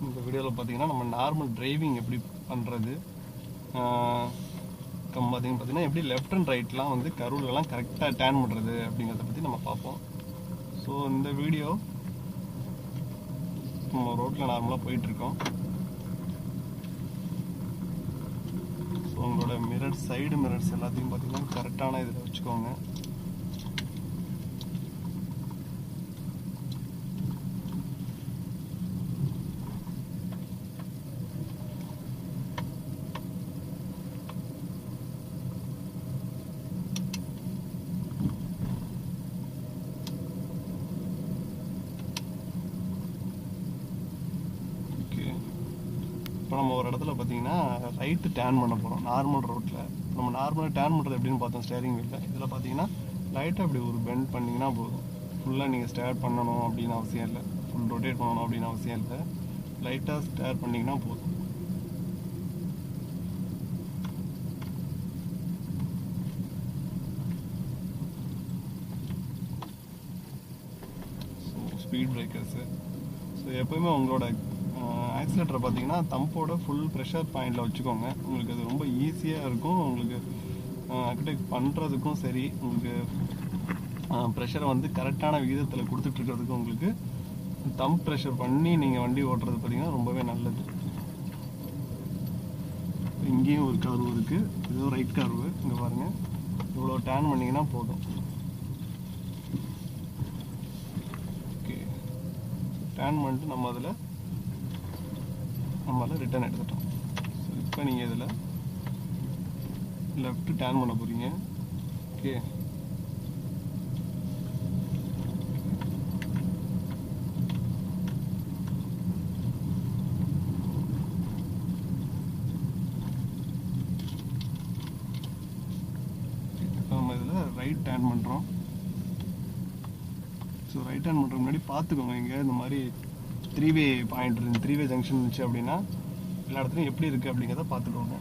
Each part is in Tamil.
இந்த வீடியோவில் பார்த்தீங்கன்னா நம்ம நார்மல் டிரைவிங் எப்படி பண்ணுறது, பார்த்தீங்கன்னா எப்படி லெஃப்ட் அண்ட் ரைட்லாம் வந்து கர்வ்லலாம் கரெக்டாக டேர்ன் பண்ணுறது அப்படிங்கிறத பற்றி நம்ம பார்ப்போம். ஸோ இந்த வீடியோ நம்ம ரோட்டில் நார்மலாக போயிட்டுருக்கோம். ஸோ உங்களோட மிரர்ஸ், சைடு மிரர்ஸ் எல்லாத்தையும் பார்த்தீங்கன்னா கரெக்டான இதில் வச்சுக்கோங்க. இப்போ நம்ம ஒரு இடத்துல பார்த்தீங்கன்னா ரைட்டு டேர்ன் பண்ண போகிறோம் நார்மல் ரோட்டில். நம்ம நார்மலாக டேர்ன் பண்ணுறது எப்படின்னு பார்த்தோம் ஸ்டேரிங் வீலில். இதில் பார்த்தீங்கன்னா லைட்டாக இப்படி ஒரு பெண்ட் பண்ணிங்கன்னா போதும். ஃபுல்லாக நீங்கள் ஸ்டேர் பண்ணணும் அப்படின்னு அவசியம் இல்லை, ஃபுல் ரொட்டேட் பண்ணணும் அப்படின்னு அவசியம் இல்லை. லைட்டாக ஸ்டேர் பண்ணிங்கன்னா போதும். So speed breakers. ஸோ எப்போயுமே உங்களோட ஆக்சிலேட்டரை பார்த்தீங்கன்னா தம்போட ஃபுல் ப்ரெஷர் பாயிண்டில் வச்சுக்கோங்க. உங்களுக்கு அது ரொம்ப ஈஸியாக இருக்கும். உங்களுக்கு அக்டேக் பண்ணுறதுக்கும் சரி, உங்களுக்கு ப்ரெஷரை வந்து கரெக்டான விகிதத்தில் கொடுத்துட்ருக்கிறதுக்கும் உங்களுக்கு தம்ப் ப்ரெஷர் பண்ணி நீங்கள் வண்டி ஓட்டுறது பார்த்தீங்கன்னா ரொம்பவே நல்லது. இங்கேயும் ஒரு கர்வ் இருக்குது, இதுவும் ரைட் கர்வு. இங்கே பாருங்கள், இவ்வளோ டேர்ன் பண்ணிங்கன்னா போதும். ஓகே, டேர்ன் பண்ணிட்டு நம்ம அதில் ரிட்டர்ன் எடுத்துட்டோம். ஸோ இப்போ நீங்கள் இதில் லெஃப்ட் டேர்ன் பண்ண போகிறீங்க. ஓகே, இப்போ நம்ம இதில் ரைட் டேர்ன் பண்ணுறோம். ஸோ ரைட் டேர்ன் பண்ணுறதுக்கு முன்னாடி பார்த்துக்கோங்க, இங்கே இந்த மாதிரி 3-வே பாயிண்ட் இருக்கு, 3-வே ஜங்ஷன் இருந்துச்சு அப்படின்னா எல்லா இடத்துலையும் எப்படி இருக்குது அப்படிங்கிறத பார்த்துக்கோங்க.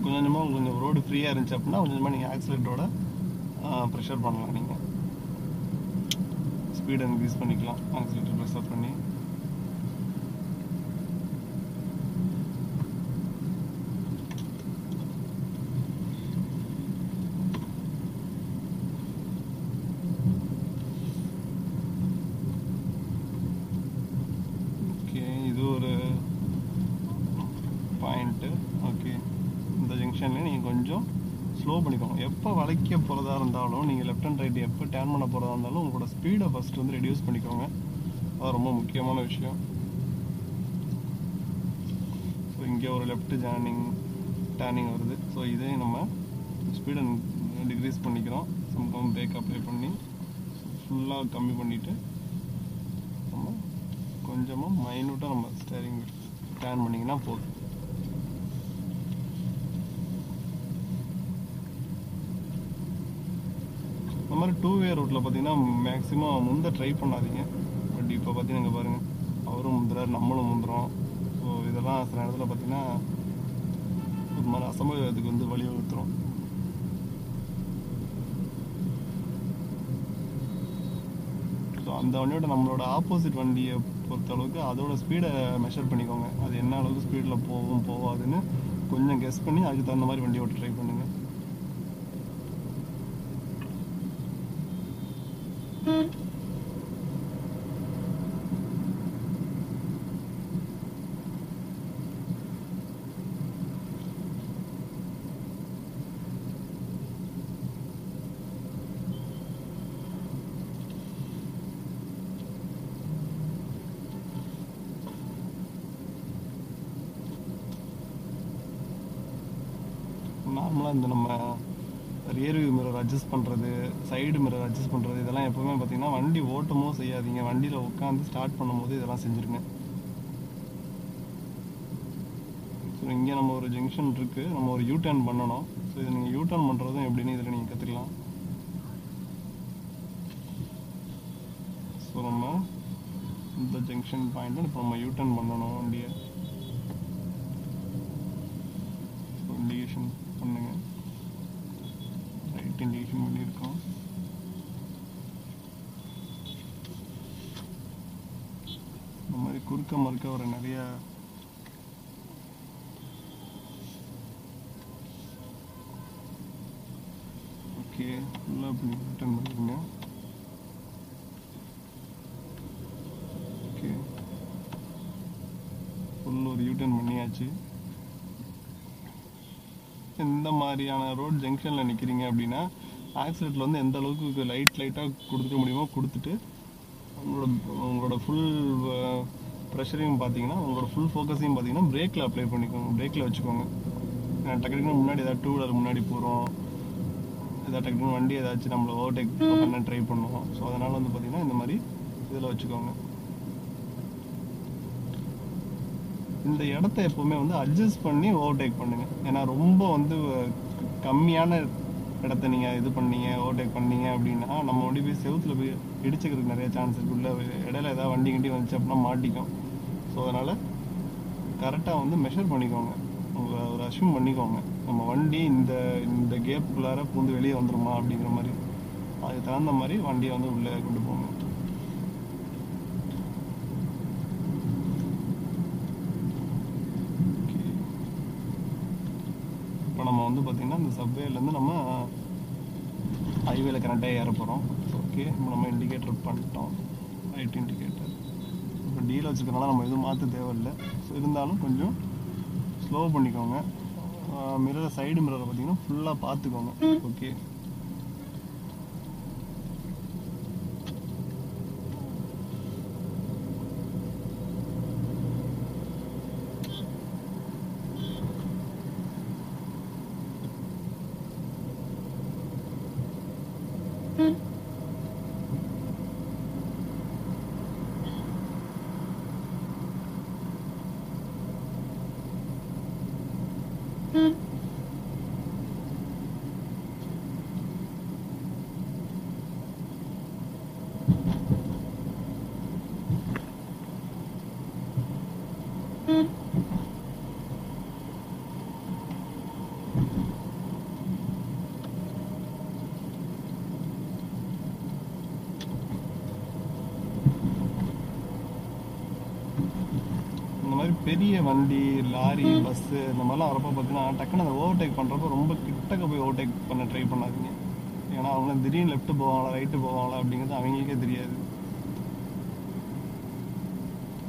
கொஞ்சமாக கொஞ்சம் ரோடு ஃப்ரீயாக இருந்துச்சு அப்படின்னா கொஞ்சமாக நீங்கள் ஆக்சிலேட்டரோட ப்ரெஷர் பண்ணலாம். நீங்கள் ஸ்பீடை இன்க்ரீஸ் பண்ணிக்கலாம் ஆக்சிலேட்டர் ப்ரெஷர் பண்ணி. ஓகே, இது ஒரு பாயிண்ட்டு. ஓகே, இந்த ஜங்ஷனில் நீங்கள் கொஞ்சம் ஸ்லோ பண்ணிக்கோங்க. எப்போ வளைக்க போகிறதா இருந்தாலும், நீங்கள் லெஃப்ட் அண்ட் ரைட் எப்போ டேர்ன் பண்ண போகிறதா இருந்தாலும் உங்களோட ஸ்பீடை ஃபஸ்ட்டு வந்து ரெடியூஸ் பண்ணிக்கோங்க. அது ரொம்ப முக்கியமான விஷயம். ஸோ இங்கே ஒரு லெஃப்ட் டேர்னிங் வருது. ஸோ இதே நம்ம ஸ்பீடை டிக்ரீஸ் பண்ணிக்கிறோம். சம்கம் பிரேக் அப்ளை பண்ணி ஃபுல்லாக கம்மி பண்ணிவிட்டு நம்ம கொஞ்சமாக மைனூட்டாக நம்ம ஸ்டேரிங் டேர்ன் பண்ணிங்கன்னா போதும். இந்த மாதிரி 2-வே ரோட்டில் பார்த்தீங்கன்னா மேக்ஸிமம் முந்த ட்ரை பண்ணாதீங்க. பட் இப்போ பார்த்தீங்கன்னா இங்கே பாருங்கள், அவரும் முந்துறாரு, நம்மளும் முந்துறோம். ஸோ இதெல்லாம் சில இடத்துல பார்த்தீங்கன்னா ஒரு மாதிரி அசம்பவிதத்துக்கு வந்து வழிவகுத்துரும். ஸோ அந்த வண்டியோட நம்மளோட ஆப்போசிட் வண்டியை பொறுத்தளவுக்கு அதோட ஸ்பீடை மெஷர் பண்ணிக்கோங்க. அது என்ன அளவுக்கு ஸ்பீடில் போகும் போகாதுன்னு கொஞ்சம் கெஸ் பண்ணி அதுக்கு தகுந்த மாதிரி வண்டி ஓட்ட ட்ரை பண்ணுங்கள். நார்மலாக இந்த நம்ம ரியர் வியூ மிரர் அட்ஜஸ்ட் பண்ணுறது, சைடு மிரர் அட்ஜஸ்ட் பண்ணுறது, இதெல்லாம் எப்போவுமே பார்த்தீங்கன்னா வண்டி ஓட்டமோ செய்யாதீங்க. வண்டியில் உட்காந்து ஸ்டார்ட் பண்ணும்போது இதெல்லாம் செஞ்சுருங்க. ஸோ இங்கே நம்ம ஒரு ஜங்ஷன் இருக்குது, நம்ம ஒரு யூ டர்ன் பண்ணணும். ஸோ இது நீங்கள் யூ டர்ன் பண்ணுறதும் எப்படின்னு இதில் நீங்கள் கற்றுக்கலாம். ஸோ நம்ம இந்த ஜங்ஷன் பாயிண்ட்டில் இப்போ நம்ம யூ டர்ன் பண்ணணும் வண்டியை. ஸோ இண்டிகேஷன் பண்ணுங்க, ரைட் இண்டிகேஷன் பண்ணியிருக்கோம். இந்த மாதிரி குறுக்க மறுக்க வர நிறைய ஓகே ஃபுல்லாக இப்படி ரிட்டர்ன் பண்ணிடுங்க. ஓகே ஃபுல் ஒரு யூட்டர்ன் பண்ணியாச்சு. இந்த மாதிரியான ரோட் ஜங்ஷனில் நிற்கிறீங்க அப்படின்னா ஆக்சிடென்ட்டில் வந்து எந்த அளவுக்கு லைட்டாக கொடுத்துக்க முடியுமோ கொடுத்துட்டு உங்களோட ஃபுல் ப்ரெஷரையும் பார்த்தீங்கன்னா, உங்களோட ஃபுல் ஃபோக்கஸையும் பார்த்தீங்கன்னா பிரேக்கில் அப்ளை பண்ணிக்கோங்க, பிரேக்கில் வச்சுக்கோங்க. டக்குனு முன்னாடி ஏதாவது டூ வீலர் முன்னாடி போகிறோம், ஏதாவது டக்குனு வண்டி ஏதாச்சும் நம்மளை ஓவர்டேக் பண்ண ட்ரை பண்ணுவோம். ஸோ அதனால் வந்து பார்த்தீங்கன்னா இந்த மாதிரி இதில் வச்சுக்கோங்க. இந்த இடத்த எப்போவுமே வந்து அட்ஜஸ்ட் பண்ணி ஓவர்டேக் பண்ணுங்கள். ஏன்னா ரொம்ப வந்து கம்மியான இடத்த நீங்கள் இது பண்ணீங்க, ஓவர்டேக் பண்ணீங்க அப்படின்னா நம்ம வண்டி போய் செவுத்தில் போய் இடிச்சுக்கிறதுக்கு நிறைய சான்ஸ் இருக்குது. உள்ள இடையில ஏதாவது வண்டி கிண்டி வந்துச்சு அப்படின்னா மாட்டிக்கும். ஸோ அதனால் கரெக்டாக வந்து மெஷர் பண்ணிக்கோங்க, உங்கள் ஒரு அஷ்யூம் பண்ணிக்கோங்க. நம்ம வண்டி இந்த கேப்புக்குள்ளார பூந்து வெளியே வந்துடுமா அப்படிங்கிற மாதிரி, அதுக்கு தகுந்த மாதிரி வண்டியை வந்து உள்ளே கொண்டு போங்க. இப்போ நம்ம வந்து பார்த்திங்கன்னா இந்த சப்வேலேருந்து நம்ம ஹைவேல கனெக்டாக ஏற போகிறோம். ஓகே, இப்போ நம்ம இண்டிகேட்டர் பண்ணிட்டோம், ரைட் இண்டிகேட்டர். இப்போ டீல் வச்சுக்கிறனால நம்ம எதுவும் மாற்ற தேவையில்லை. ஸோ இருந்தாலும் கொஞ்சம் ஸ்லோ பண்ணிக்கோங்க. மிரரை சைடு மிரரை பார்த்தீங்கன்னா ஃபுல்லாக பார்த்துக்கோங்க. ஓகே, இந்த மாதிரி பெரிய வண்டி, லாரி, பஸ்ஸு இந்த மாதிரிலாம் வரப்போ பார்த்தீங்கன்னா டக்குன்னு அந்த ஓவர்டேக் பண்ணுறப்போ ரொம்ப கிட்டக்க போய் ஓவர்டேக் பண்ண ட்ரை பண்ணாதீங்க. ஏன்னா அவங்க திடீர்னு லெஃப்ட்டு போவாங்களா ரைட்டு போவாங்களா அப்படிங்கிறது அவங்களுக்கே தெரியாது.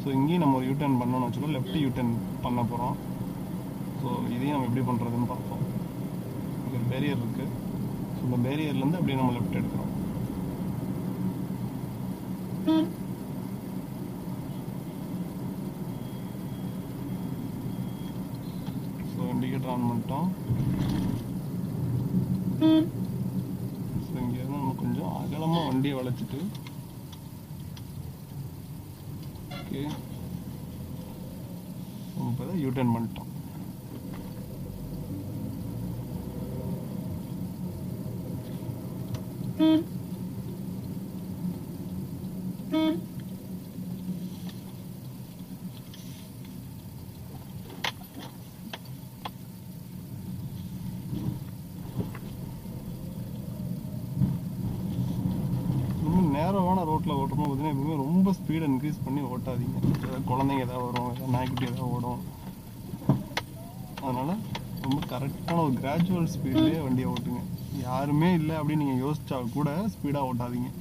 ஸோ இங்கேயும் நம்ம ஒரு யூட்டர்ன் பண்ணணும்னு வச்சுக்கோ, லெஃப்ட் யூட்டர்ன் பண்ண போகிறோம். ஸோ இதையும் நம்ம எப்படி பண்ணுறதுன்னு பார்ப்போம். ஒரு பேரியர் இருக்குது. ஸோ இந்த பேரியர்லேருந்து அப்படியே நம்ம லெஃப்ட் எடுக்கிறோம். ஸோ இண்டிகேட்டர் ஆன் பண்ணிட்டோம். ஸோ இங்கேருந்து நம்ம கொஞ்சம் அகலமாக வண்டியை வளைச்சிட்டு ஓகே இப்போ தான் யூட்டர்ன் பண்ணிட்டோம். நேரமான ரோட்டில் ஓட்டும்போது பார்த்தீங்கன்னா எப்பவுமே ரொம்ப ஸ்பீடை இன்க்ரீஸ் பண்ணி ஓட்டாதீங்க. குழந்தைங்க ஏதாவது வரும், ஏதாவது நாய்க்குட்டி ஏதாவது ஓடும். அதனால் ரொம்ப கரெக்டான ஒரு கிராஜுவல் ஸ்பீட்லேயே வண்டியை ஓட்டுங்க. யாருமே இல்லை அப்படின்னு நீங்கள் யோசிச்சா கூட ஸ்பீடாக ஓட்டாதீங்க.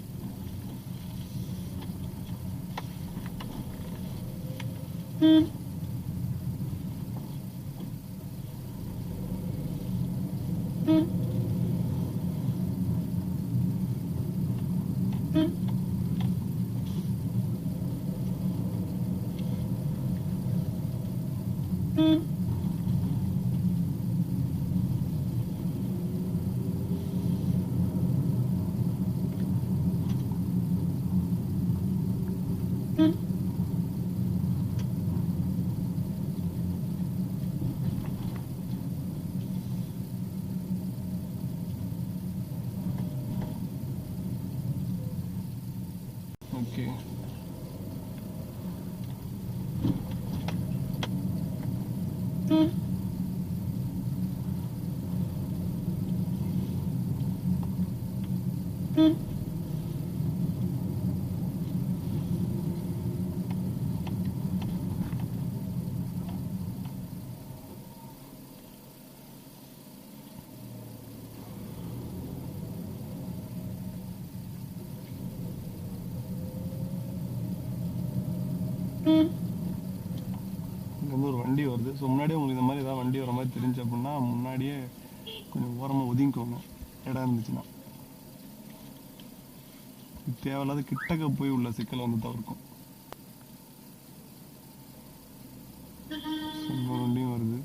இங்கேருந்து ஒரு வண்டி வருது. ஸோ முன்னாடியே உங்களுக்கு இந்த மாதிரி ஏதாவது வண்டி வர மாதிரி தெரிஞ்சு அப்படின்னா முன்னாடியே கொஞ்சம் ஓரமாக ஒதுங்கிக்கோங்க இடம் இருந்துச்சுன்னா. தேவையில்லாத கிட்டக்க போய் உள்ள சிக்கலை வந்து தவிர்க்கும். இன்னொரு வண்டியும் வருது.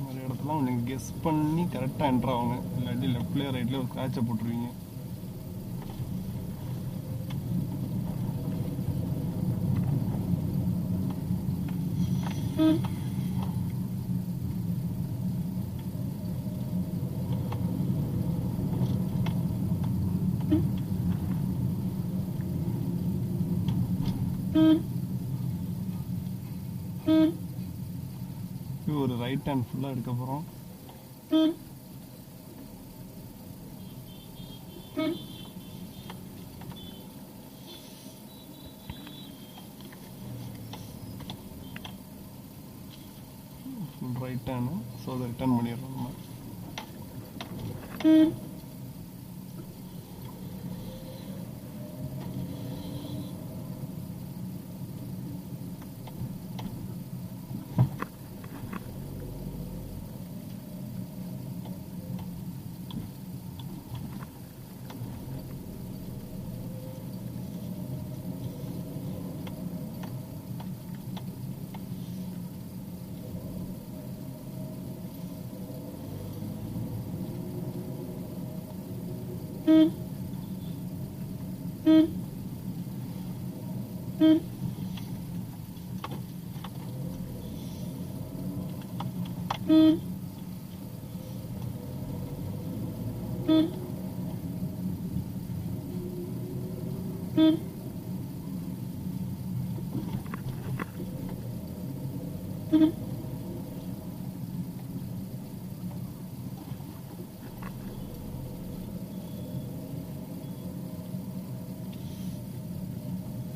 நிறைய இடத்துல நீங்கள் கெஸ் பண்ணி கரெக்டாக என்ட்ரு ஆகுங்க. இல்லாட்டி லெஃப்ட்லேயே ரைட்லேயே ஒரு ஸ்க்ராட்சை போட்டுருவீங்க. ஒரு ரைட் ஹேண்ட் ஃபுல்லாக எடுக்க போகிறோம். Right hand. ஸோ அதை ரிட்டர்ன் பண்ணிடுறோம் நம்ம.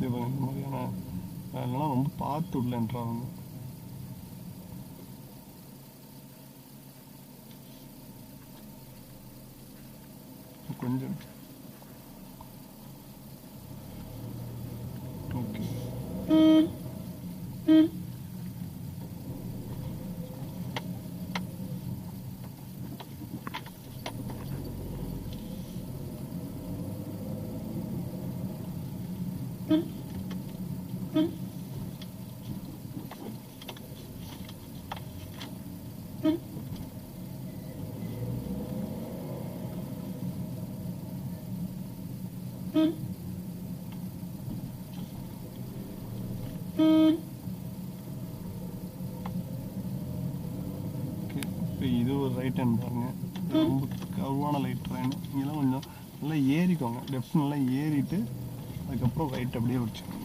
இந்த மாதிரியான அதெல்லாம் ரொம்ப பார்த்து உள்ள என்ட்ராங்க. கொஞ்சம் ஓகே. இது ஒரு ரைட் ஹேண்ட் பாருங்க. ரொம்ப கர்வான லைட் ட்ரெயின். இதெல்லாம் கொஞ்சம் நல்லா ஏறிக்கோங்க. லெஃப்ட் நல்லா ஏறிட்டு அதுக்கப்புறம் ரைட் அப்படியே வச்சுக்கோங்க.